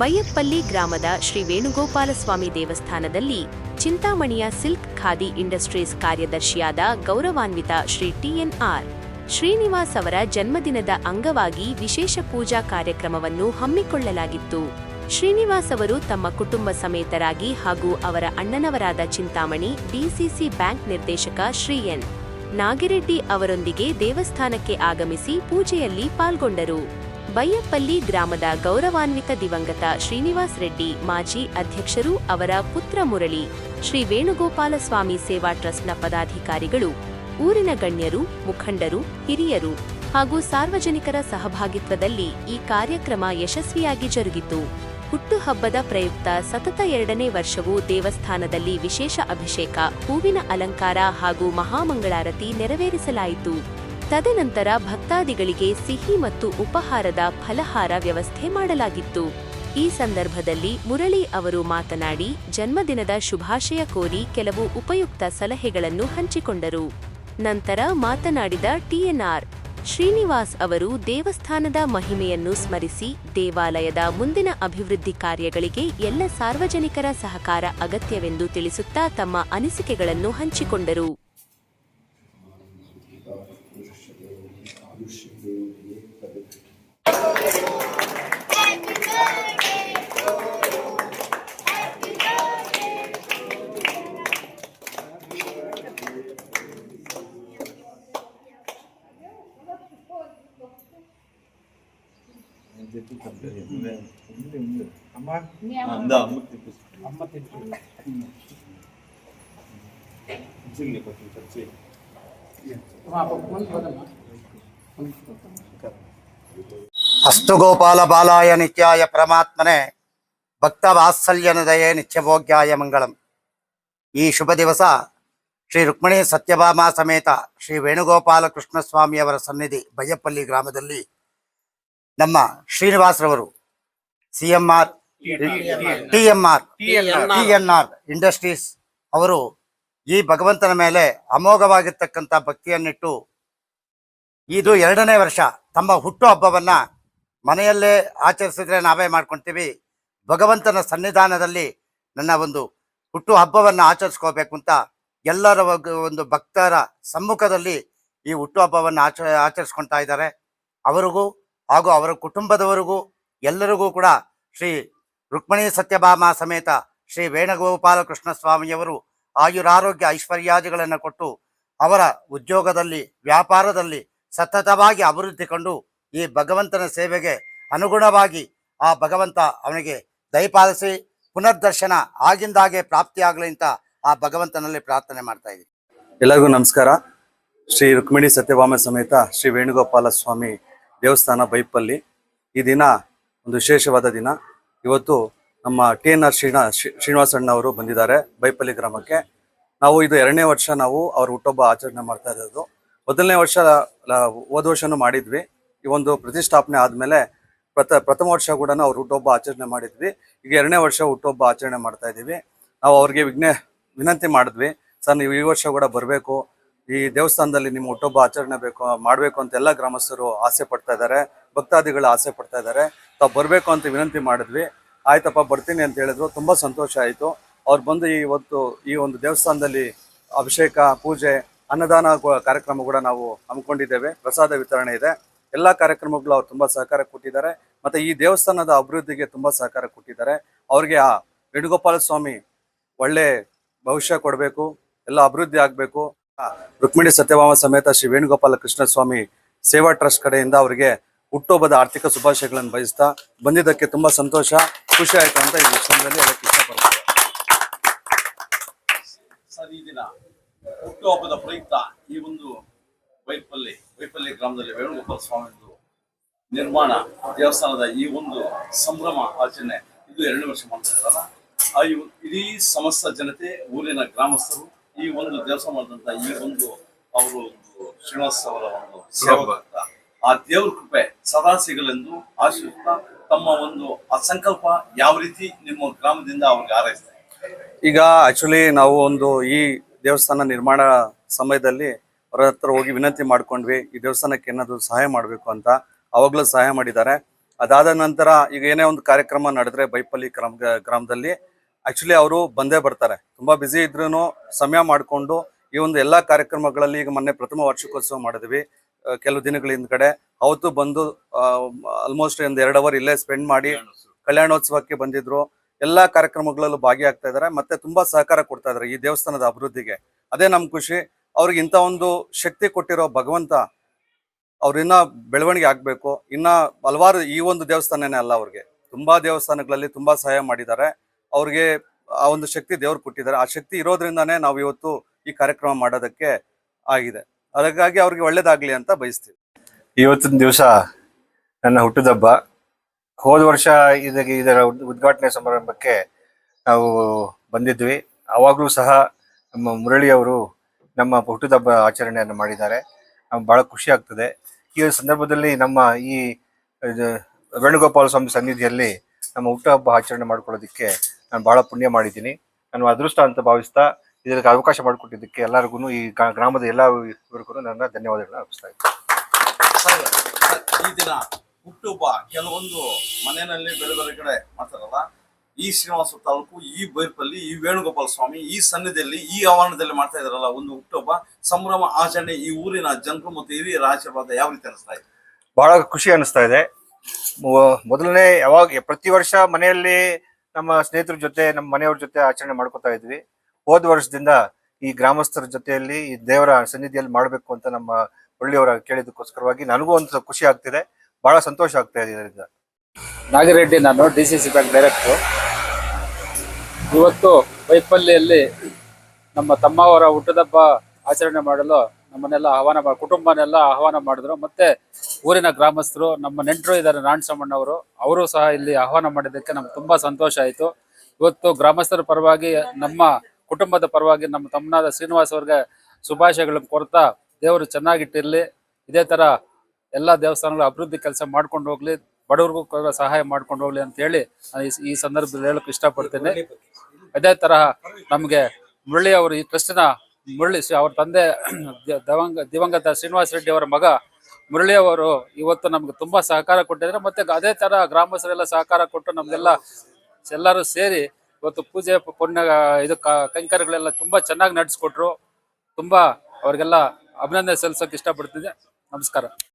ಬೈಯಪ್ಪಲ್ಲಿ ಗ್ರಾಮದ ಶ್ರೀ ವೇಣುಗೋಪಾಲಸ್ವಾಮಿ ದೇವಸ್ಥಾನದಲ್ಲಿ ಚಿಂತಾಮಣಿಯ silk khadi industries ಕಾರ್ಯದರ್ಶಿಯಾದ ಗೌರವಾನ್ವಿತ ಶ್ರೀ ಟಿ.ಎನ್.ಆರ್. ಶ್ರೀನಿವಾಸ್ ಅವರ ಜನ್ಮದಿನದ ಅಂಗವಾಗಿ ವಿಶೇಷ ಪೂಜಾ ಕಾರ್ಯಕ್ರಮವನ್ನು ಹಮ್ಮಿಕೊಳ್ಳಲಾಗಿತ್ತು. ಶ್ರೀನಿವಾಸ್ ಅವರು ತಮ್ಮ ಕುಟುಂಬ ಸಮೇತರಾಗಿ ಹಾಗೂ ಅವರ ಅಣ್ಣನವರಾದ ಚಿಂತಾಮಣಿ ಡಿಸಿಸಿ ಬ್ಯಾಂಕ್ ನಿರ್ದೇಶಕ ಶ್ರೀ ಎನ್. ನಾಗಿರೆಡ್ಡಿ ಅವರೊಂದಿಗೆ ದೇವಸ್ಥಾನಕ್ಕೆ ಆಗಮಿಸಿ ಪೂಜೆಯಲ್ಲಿ ಪಾಲ್ಗೊಂಡರು. ಬೈಯಪ್ಪಲ್ಲಿ ಗ್ರಾಮದ ಗೌರವಾನ್ವಿತ ದಿವಂಗತ ಶ್ರೀನಿವಾಸ್ ರೆಡ್ಡಿ ಮಾಜಿ ಅಧ್ಯಕ್ಷರು, ಅವರ ಪುತ್ರ ಮುರಳಿ, ಶ್ರೀ ವೇಣುಗೋಪಾಲಸ್ವಾಮಿ ಸೇವಾ ಟ್ರಸ್ಟ್ನ ಪದಾಧಿಕಾರಿಗಳು, ಊರಿನ ಗಣ್ಯರು, ಮುಖಂಡರು, ಹಿರಿಯರು ಹಾಗೂ ಸಾರ್ವಜನಿಕರ ಸಹಭಾಗಿತ್ವದಲ್ಲಿ ಈ ಕಾರ್ಯಕ್ರಮ ಯಶಸ್ವಿಯಾಗಿ ಜರುಗಿತು. ಹುಟ್ಟುಹಬ್ಬದ ಪ್ರಯುಕ್ತ ಸತತ 2ನೇ ವರ್ಷವೂ ದೇವಸ್ಥಾನದಲ್ಲಿ ವಿಶೇಷ ಅಭಿಷೇಕ, ಹೂವಿನ ಅಲಂಕಾರ ಹಾಗೂ ಮಹಾಮಂಗಳಾರತಿ ನೆರವೇರಿಸಲಾಯಿತು. ತದನಂತರ ಭಕ್ತಾದಿಗಳಿಗೆ ಸಿಹಿ ಮತ್ತು ಉಪಹಾರದ ಫಲಹಾರ ವ್ಯವಸ್ಥೆ ಮಾಡಲಾಗಿತ್ತು. ಈ ಸಂದರ್ಭದಲ್ಲಿ ಮುರಳಿ ಅವರು ಮಾತನಾಡಿ ಜನ್ಮದಿನದ ಶುಭಾಶಯ ಕೋರಿ ಕೆಲವು ಉಪಯುಕ್ತ ಸಲಹೆಗಳನ್ನು ಹಂಚಿಕೊಂಡರು. ನಂತರ ಮಾತನಾಡಿದ ಟಿ.ಎನ್.ಆರ್. ಶ್ರೀನಿವಾಸ್ ಅವರು ದೇವಸ್ಥಾನದ ಮಹಿಮೆಯನ್ನು ಸ್ಮರಿಸಿ ದೇವಾಲಯದ ಮುಂದಿನ ಅಭಿವೃದ್ಧಿ ಕಾರ್ಯಗಳಿಗೆ ಎಲ್ಲ ಸಾರ್ವಜನಿಕರ ಸಹಕಾರ ಅಗತ್ಯವೆಂದು ತಿಳಿಸುತ್ತಾ ತಮ್ಮ ಅನಿಸಿಕೆಗಳನ್ನು ಹಂಚಿಕೊಂಡರು. ಅಸ್ತು ಗೋಪಾಲ ಬಾಲಾಯ ನಿತ್ಯಾಯ ಪರಮಾತ್ಮನೆ ಭಕ್ತ ವಾತ್ಸಲ್ಯನದಯೇ ನಿತ್ಯಭೋಗ್ಯಾಯ ಮಂಗಳಂ. ಈ ಶುಭ ದಿವಸ ಶ್ರೀ ರುಕ್ಮಿಣಿ ಸತ್ಯಭಾಮಾ ಸಮೇತ ಶ್ರೀ ವೇಣುಗೋಪಾಲ ಕೃಷ್ಣಸ್ವಾಮಿಯವರ ಸನ್ನಿಧಿ ಬೈಯಪ್ಪಲ್ಲಿ ಗ್ರಾಮದಲ್ಲಿ ನಮ್ಮ ಶ್ರೀನಿವಾಸರವರು ಟಿ.ಎನ್.ಆರ್. ಇಂಡಸ್ಟ್ರೀಸ್ ಅವರು ಈ ಭಗವಂತನ ಮೇಲೆ ಅಮೋಘವಾಗಿರ್ತಕ್ಕಂಥ ಭಕ್ತಿಯನ್ನಿಟ್ಟು ಇದು 2ನೇ ವರ್ಷ ತಮ್ಮ ಹುಟ್ಟು ಹಬ್ಬವನ್ನ ಮನೆಯಲ್ಲೇ ಆಚರಿಸಿದ್ರೆ ನಾವೇ ಮಾಡ್ಕೊಳ್ತೀವಿ. ಭಗವಂತನ ಸನ್ನಿಧಾನದಲ್ಲಿ ನನ್ನ ಒಂದು ಹುಟ್ಟು ಹಬ್ಬವನ್ನು ಆಚರಿಸ್ಕೋಬೇಕು ಅಂತ ಎಲ್ಲರ ಒಂದು ಭಕ್ತರ ಸಮ್ಮುಖದಲ್ಲಿ ಈ ಹುಟ್ಟು ಹಬ್ಬವನ್ನು ಆಚರಿಸ್ಕೊಳ್ತಾ ಇದ್ದಾರೆ. ಅವರಿಗೂ ಹಾಗೂ ಅವರ ಕುಟುಂಬದವರಿಗೂ ಎಲ್ಲರಿಗೂ ಕೂಡ ಶ್ರೀ ರುಕ್ಮಿಣಿ ಸತ್ಯಭಾಮಾ ಸಮೇತ ಶ್ರೀ ವೇಣುಗೋಪಾಲ ಕೃಷ್ಣ ಸ್ವಾಮಿಯವರು ಆಯುರಾರೋಗ್ಯ ಐಶ್ವರ್ಯಾದಿಗಳನ್ನು ಕೊಟ್ಟು ಅವರ ಉದ್ಯೋಗದಲ್ಲಿ ವ್ಯಾಪಾರದಲ್ಲಿ ಸತತವಾಗಿ ಅಭಿವೃದ್ಧಿ ಕಂಡು ಈ ಭಗವಂತನ ಸೇವೆಗೆ ಅನುಗುಣವಾಗಿ ಆ ಭಗವಂತ ಅವನಿಗೆ ದಯಪಾಲಿಸಿ ಪುನರ್ದರ್ಶನ ಆಗಿಂದಾಗೆ ಪ್ರಾಪ್ತಿಯಾಗಲಿ ಅಂತ ಆ ಭಗವಂತನಲ್ಲಿ ಪ್ರಾರ್ಥನೆ ಮಾಡ್ತಾ ಇದ್ದೀವಿ. ಎಲ್ಲರಿಗೂ ನಮಸ್ಕಾರ. ಶ್ರೀ ರುಕ್ಮಿಣಿ ಸತ್ಯಭಾಮ ಸಮೇತ ಶ್ರೀ ವೇಣುಗೋಪಾಲ ಸ್ವಾಮಿ ದೇವಸ್ಥಾನ ಬೈಯಪ್ಪಲ್ಲಿ ಈ ದಿನ ಒಂದು ವಿಶೇಷವಾದ ದಿನ. ಇವತ್ತು ನಮ್ಮ ಟಿ.ಎನ್.ಆರ್. ಶ್ರೀನಿವಾಸ ಅಣ್ಣವರು ಬಂದಿದ್ದಾರೆ ಬೈಯಪ್ಪಲ್ಲಿ ಗ್ರಾಮಕ್ಕೆ. ನಾವು ಇದು 2ನೇ ವರ್ಷ ನಾವು ಅವ್ರ ಹುಟ್ಟುಹಬ್ಬ ಆಚರಣೆ ಮಾಡ್ತಾ ಇರೋದು. ಮೊದಲನೇ ವರ್ಷ ಹೋದ ವರ್ಷನೂ ಮಾಡಿದ್ವಿ. ಈ ಒಂದು ಪ್ರತಿಷ್ಠಾಪನೆ ಆದಮೇಲೆ ಪ್ರಥಮ ವರ್ಷ ಕೂಡ ಅವ್ರ ಹುಟ್ಟುಹಬ್ಬ ಆಚರಣೆ ಮಾಡಿದ್ವಿ. ಈಗ 2ನೇ ವರ್ಷ ಹುಟ್ಟುಹಬ್ಬ ಆಚರಣೆ ಮಾಡ್ತಾ ಇದ್ದೀವಿ. ನಾವು ಅವ್ರಿಗೆ ವಿನಂತಿ ಮಾಡಿದ್ವಿ, ಸರ್ ನೀವು ಈ ವರ್ಷ ಕೂಡ ಬರಬೇಕು, ಈ ದೇವಸ್ಥಾನದಲ್ಲಿ ನಿಮ್ಮ ಹುಟ್ಟುಹಬ್ಬ ಆಚರಣೆ ಮಾಡಬೇಕು ಅಂತ ಎಲ್ಲ ಗ್ರಾಮಸ್ಥರು ಆಸೆ ಪಡ್ತಾ ಇದ್ದಾರೆ, ಭಕ್ತಾದಿಗಳು ಆಸೆ ಪಡ್ತಾ ಇದ್ದಾರೆ. ತಾವು ಬರಬೇಕು ಅಂತ ವಿನಂತಿ ಮಾಡಿದ್ವಿ. ಆಯ್ತಪ್ಪ ಬರ್ತೀನಿ ಅಂತ ಹೇಳಿದ್ರು. ತುಂಬ ಸಂತೋಷ ಆಯಿತು. ಅವ್ರು ಬಂದು ಈ ಒಂದು ದೇವಸ್ಥಾನದಲ್ಲಿ ಅಭಿಷೇಕ, ಪೂಜೆ, ಅನ್ನದಾನ ಕಾರ್ಯಕ್ರಮ ಕೂಡ ನಾವು ಹಮ್ಮಿಕೊಂಡಿದ್ದೇವೆ. ಪ್ರಸಾದ ವಿತರಣೆ ಇದೆ. ಎಲ್ಲ ಕಾರ್ಯಕ್ರಮಗಳು ಅವ್ರು ತುಂಬ ಸಹಕಾರ ಕೊಟ್ಟಿದ್ದಾರೆ. ಮತ್ತು ಈ ದೇವಸ್ಥಾನದ ಅಭಿವೃದ್ಧಿಗೆ ತುಂಬ ಸಹಕಾರ ಕೊಟ್ಟಿದ್ದಾರೆ. ಅವ್ರಿಗೆ ಆ ವೇಣುಗೋಪಾಲ ಸ್ವಾಮಿ ಒಳ್ಳೆ ಭವಿಷ್ಯ ಕೊಡಬೇಕು, ಎಲ್ಲ ಅಭಿವೃದ್ಧಿ ಆಗಬೇಕು. ರುಕ್ಮಿಣಿ ಸತ್ಯಭಾಮ ಸಮೇತ ಶ್ರೀ ವೇಣುಗೋಪಾಲ ಕೃಷ್ಣ ಸ್ವಾಮಿ ಸೇವಾ ಟ್ರಸ್ಟ್ ಕಡೆಯಿಂದ ಅವರಿಗೆ ಹುಟ್ಟುಹಬ್ಬದ ಆರ್ಥಿಕ ಶುಭಾಶಯಗಳನ್ನು ಬಯಸ್ತಾ ಬಂದಿದ್ದಕ್ಕೆ ತುಂಬಾ ಸಂತೋಷ, ಖುಷಿ ಆಯ್ತು ಅಂತ ಈ ವಿಷಯದಲ್ಲಿ ಹೇಳಕ್ಕೆ ಇಷ್ಟಪಡ್ತೀನಿ. ಸರ್, ಈ ದಿನ ಹುಟ್ಟುಹಬ್ಬದ ಪ್ರಯುಕ್ತ ಈ ಒಂದು ಬೈಯಪ್ಪಲ್ಲಿ ಗ್ರಾಮದಲ್ಲಿ ವೇಣುಗೋಪಾಲ ಸ್ವಾಮಿ ನಿರ್ಮಾಣ ದೇವಸ್ಥಾನದ ಈ ಒಂದು ಸಂಭ್ರಮ ಆಚರಣೆ ಇದು 2ನೇ ವರ್ಷ ಮಾಡ್ತಾ ಇದ್ದಾರಲ್ಲ, ಇಡೀ ಸಮಸ್ತ ಜನತೆ, ಊರಿನ ಗ್ರಾಮಸ್ಥರು ಈ ಒಂದು ದೇವಸ್ಥಾನ ಮಾಡಿದಂತ ಈ ಒಂದು ಅವರು ಶ್ರೀನಿವಾಸ ಅವರ ಒಂದು ಸೇವಕ, ಆ ದೇವ್ರ ಕೃಪೆ ಸದಾ ಸಿಗಲೆಂದು ಆಶಿಸುತ್ತಾ ತಮ್ಮ ಒಂದು ಆ ಸಂಕಲ್ಪ ಯಾವ ರೀತಿ ನಿಮ್ಮ ಗ್ರಾಮದಿಂದ ಅವ್ರಿಗೆ ಹಾರೈಸ್ತಾರೆ? ಈಗ ಆಕ್ಚುಲಿ ನಾವು ಈ ದೇವಸ್ಥಾನ ನಿರ್ಮಾಣ ಸಮಯದಲ್ಲಿ ಅವರ ಹತ್ರ ಹೋಗಿ ವಿನಂತಿ ಮಾಡ್ಕೊಂಡ್ವಿ, ಈ ದೇವಸ್ಥಾನಕ್ಕೆ ಏನಾದ್ರು ಸಹಾಯ ಮಾಡಬೇಕು ಅಂತ. ಅವಾಗಲೂ ಸಹಾಯ ಮಾಡಿದ್ದಾರೆ. ಅದಾದ ನಂತರ ಈಗ ಏನೇ ಒಂದು ಕಾರ್ಯಕ್ರಮ ನಡೆದ್ರೆ ಬೈಪಲ್ಲಿ ಗ್ರಾಮದಲ್ಲಿ ಆಕ್ಚುಲಿ ಅವರು ಬಂದೇ ಬರ್ತಾರೆ. ತುಂಬಾ ಬ್ಯುಸಿ ಇದ್ರೂ ಸಮಯ ಮಾಡಿಕೊಂಡು ಈ ಒಂದು ಎಲ್ಲಾ ಕಾರ್ಯಕ್ರಮಗಳಲ್ಲಿ, ಈಗ ಮೊನ್ನೆ ಪ್ರಥಮ ವಾರ್ಷಿಕೋತ್ಸವ ಮಾಡಿದ್ವಿ ಕೆಲವು ದಿನಗಳ ಹಿಂದ್ಗಡೆ, ಅವತ್ತು ಬಂದು ಆಲ್ಮೋಸ್ಟ್ ಒಂದು 2 ಅವರ್ ಇಲ್ಲೇ ಸ್ಪೆಂಡ್ ಮಾಡಿ ಕಲ್ಯಾಣೋತ್ಸವಕ್ಕೆ ಬಂದಿದ್ರು. ಎಲ್ಲಾ ಕಾರ್ಯಕ್ರಮಗಳಲ್ಲೂ ಭಾಗಿಯಾಗ್ತಾ ಇದ್ದಾರೆ, ಮತ್ತೆ ತುಂಬಾ ಸಹಕಾರ ಕೊಡ್ತಾ ಇದ್ದಾರೆ ಈ ದೇವಸ್ಥಾನದ ಅಭಿವೃದ್ಧಿಗೆ. ಅದೇ ನಮ್ ಖುಷಿ. ಅವ್ರಿಗೆ ಇಂಥ ಒಂದು ಶಕ್ತಿ ಕೊಟ್ಟಿರೋ ಭಗವಂತ ಅವ್ರಿನ್ನ ಬೆಳವಣಿಗೆ ಆಗ್ಬೇಕು. ಇನ್ನ ಹಲವಾರು, ಈ ಒಂದು ದೇವಸ್ಥಾನನೇ ಅಲ್ಲ, ಅವ್ರಿಗೆ ತುಂಬಾ ದೇವಸ್ಥಾನಗಳಲ್ಲಿ ತುಂಬಾ ಸಹಾಯ ಮಾಡಿದ್ದಾರೆ. ಅವ್ರಿಗೆ ಆ ಒಂದು ಶಕ್ತಿ ದೇವ್ರು ಕೊಟ್ಟಿದ್ದಾರೆ. ಆ ಶಕ್ತಿ ಇರೋದ್ರಿಂದಾನೇ ನಾವು ಇವತ್ತು ಈ ಕಾರ್ಯಕ್ರಮ ಮಾಡೋದಕ್ಕೆ ಆಗಿದೆ. ಅದಕ್ಕಾಗಿ ಅವ್ರಿಗೆ ಒಳ್ಳೇದಾಗ್ಲಿ ಅಂತ ಬಯಸ್ತೀವಿ. ಇವತ್ತಿನ ದಿವಸ ನನ್ನ ಹುಟ್ಟುಹಬ್ಬ. ಹೋದ ವರ್ಷ ಇದರ ಉದ್ಘಾಟನೆ ಸಮಾರಂಭಕ್ಕೆ ನಾವು ಬಂದಿದ್ವಿ. ಆವಾಗಲೂ ಸಹ ನಮ್ಮ ಮುರಳಿಯವರು ನಮ್ಮ ಹುಟ್ಟುಹಬ್ಬ ಆಚರಣೆಯನ್ನು ಮಾಡಿದ್ದಾರೆ. ನಮ್ಗೆ ಭಾಳ ಖುಷಿ ಆಗ್ತದೆ. ಈ ಸಂದರ್ಭದಲ್ಲಿ ನಮ್ಮ ಈ ವೇಣುಗೋಪಾಲ ಸ್ವಾಮಿ ಸನ್ನಿಧಿಯಲ್ಲಿ ನಮ್ಮ ಹುಟ್ಟುಹಬ್ಬ ಆಚರಣೆ ಮಾಡ್ಕೊಳ್ಳೋದಕ್ಕೆ ನಾನು ಭಾಳ ಪುಣ್ಯ ಮಾಡಿದ್ದೀನಿ. ನಾನು ಅದೃಷ್ಟ ಅಂತ ಭಾವಿಸ್ತಾ ಇದಕ್ಕೆ ಅವಕಾಶ ಮಾಡಿಕೊಟ್ಟಿದ್ದಕ್ಕೆ ಎಲ್ಲರಿಗೂ, ಈ ಗ್ರಾಮದ ಎಲ್ಲರಿಗೂ ನನ್ನ ಧನ್ಯವಾದಗಳನ್ನ ಅರ್ಪಿಸ್ತಾ ಇದ್ದೀನಿ. ಈ ದಿನ ಹುಟ್ಟುಹಬ್ಬ ಕೆಲವೊಂದು ಮನೆಯಲ್ಲಿ ಬೇರೆ ಬೇರೆ ಕಡೆ ಮಾಡ್ತಾರಲ್ಲ, ಈ ಶ್ರೀನಿವಾಸ ತಾಲೂಕು, ಈ ಬೈರ್ಪಲ್ಲಿ, ಈ ವೇಣುಗೋಪಾಲ ಸ್ವಾಮಿ ಈ ಸನ್ನಿಧಿಯಲ್ಲಿ, ಈ ಆವರಣದಲ್ಲಿ ಮಾಡ್ತಾ ಇದಾರಲ್ಲ ಒಂದು ಹುಟ್ಟುಹಬ್ಬ ಸಂಭ್ರಮ ಆಚರಣೆ, ಈ ಊರಿನ ಜನರು ಮತ್ತು ಹಿರಿಯರ ಆಶೀರ್ವಾದ ಯಾವ ರೀತಿ ಅನಿಸ್ತಾ ಇದೆ? ಬಹಳ ಖುಷಿ ಅನಿಸ್ತಾ ಇದೆ. ಮೊದಲನೇ ಪ್ರತಿ ವರ್ಷ ಮನೆಯಲ್ಲಿ ನಮ್ಮ ಸ್ನೇಹಿತರ ಜೊತೆ, ನಮ್ಮ ಮನೆಯವ್ರ ಜೊತೆ ಆಚರಣೆ ಮಾಡ್ಕೊತಾ ಇದ್ವಿ. ಹೋದ ವರ್ಷದಿಂದ ಈ ಗ್ರಾಮಸ್ಥರ ಜೊತೆಯಲ್ಲಿ ಈ ದೇವರ ಸನ್ನಿಧಿಯಲ್ಲಿ ಮಾಡಬೇಕು ಅಂತ ನಮ್ಮ ಒಳ್ಳೆಯವರ ಕೇಳಿದಕ್ಕೋಸ್ಕರವಾಗಿ ನನಗೂ ಒಂದು ಖುಷಿ ಆಗ್ತಿದೆ, ಬಹಳ ಸಂತೋಷ ಆಗ್ತಾ ಇದೆ ಇದರಿಂದ. ನಾಗಿರೆಡ್ಡಿ, ನಾನು DCC ಬ್ಯಾಂಕ್ ಡೈರೆಕ್ಟ್ರು. ಇವತ್ತು ಬೈಪಲ್ಲಿಯಲ್ಲಿ ನಮ್ಮ ತಮ್ಮವರ ಹುಟ್ಟುಹಬ್ಬ ಆಚರಣೆ ಮಾಡಲು ನಮ್ಮನ್ನೆಲ್ಲ ಕುಟುಂಬನೆಲ್ಲ ಆಹ್ವಾನ ಮಾಡಿದ್ರು. ಮತ್ತೆ ಊರಿನ ಗ್ರಾಮಸ್ಥರು, ನಮ್ಮ ನೆಂಟರು ಇದ್ದಾರೆ, ನಾಣಸಮ್ಮಣ್ಣವರು, ಅವರು ಸಹ ಇಲ್ಲಿ ಆಹ್ವಾನ ಮಾಡಿದ್ದಕ್ಕೆ ನಮ್ಗೆ ತುಂಬಾ ಸಂತೋಷ ಆಯಿತು. ಇವತ್ತು ಗ್ರಾಮಸ್ಥರ ಪರವಾಗಿ, ನಮ್ಮ ಕುಟುಂಬದ ಪರವಾಗಿ ನಮ್ಮ ತಮ್ಮನಾದ ಶ್ರೀನಿವಾಸ್ ಅವ್ರಿಗೆ ಶುಭಾಶಯಗಳನ್ನು ಕೋರ್ತಾ, ದೇವರು ಚೆನ್ನಾಗಿಟ್ಟಿರಲಿ, ಇದೇ ತರ ಎಲ್ಲ ದೇವಸ್ಥಾನಗಳ ಅಭಿವೃದ್ಧಿ ಕೆಲಸ ಮಾಡ್ಕೊಂಡು ಹೋಗ್ಲಿ, ಬಡವ್ರಿಗೂ ಕೂಡ ಸಹಾಯ ಮಾಡ್ಕೊಂಡು ಹೋಗ್ಲಿ ಅಂತ ಹೇಳಿ ಈ ಸಂದರ್ಭದಲ್ಲಿ ಹೇಳಕ್ ಇಷ್ಟಪಡ್ತೇನೆ. ಅದೇ ತರಹ ನಮಗೆ ಮುರಳಿ ಅವರು, ಈ ಟ್ರಸ್ಟಿನ ಮುರಳಿ ಅವ್ರ ತಂದೆ ದಿವಂಗತ ಶ್ರೀನಿವಾಸ ರೆಡ್ಡಿ ಅವರ ಮಗ ಮುರಳಿ ಅವರು ಇವತ್ತು ನಮ್ಗೆ ತುಂಬಾ ಸಹಕಾರ ಕೊಟ್ಟಿದ್ದಾರೆ. ಮತ್ತೆ ಅದೇ ತರ ಗ್ರಾಮಸ್ಥರೆಲ್ಲ ಸಹಕಾರ ಕೊಟ್ಟು ಎಲ್ಲರೂ ಸೇರಿ ಇವತ್ತು ಪೂಜೆ ಪುಣ್ಯ ಕೈಂಕರ್ಯಗಳೆಲ್ಲ ತುಂಬಾ ಚೆನ್ನಾಗಿ ನಡೆಸ್ಕೊಟ್ರು. ತುಂಬಾ ಅವ್ರಿಗೆಲ್ಲ ಅಭಿನಂದನೆ ಸಲ್ಲಿಸೋಕೆ ಇಷ್ಟಪಡ್ತಿದ್ದೆ. ನಮಸ್ಕಾರ.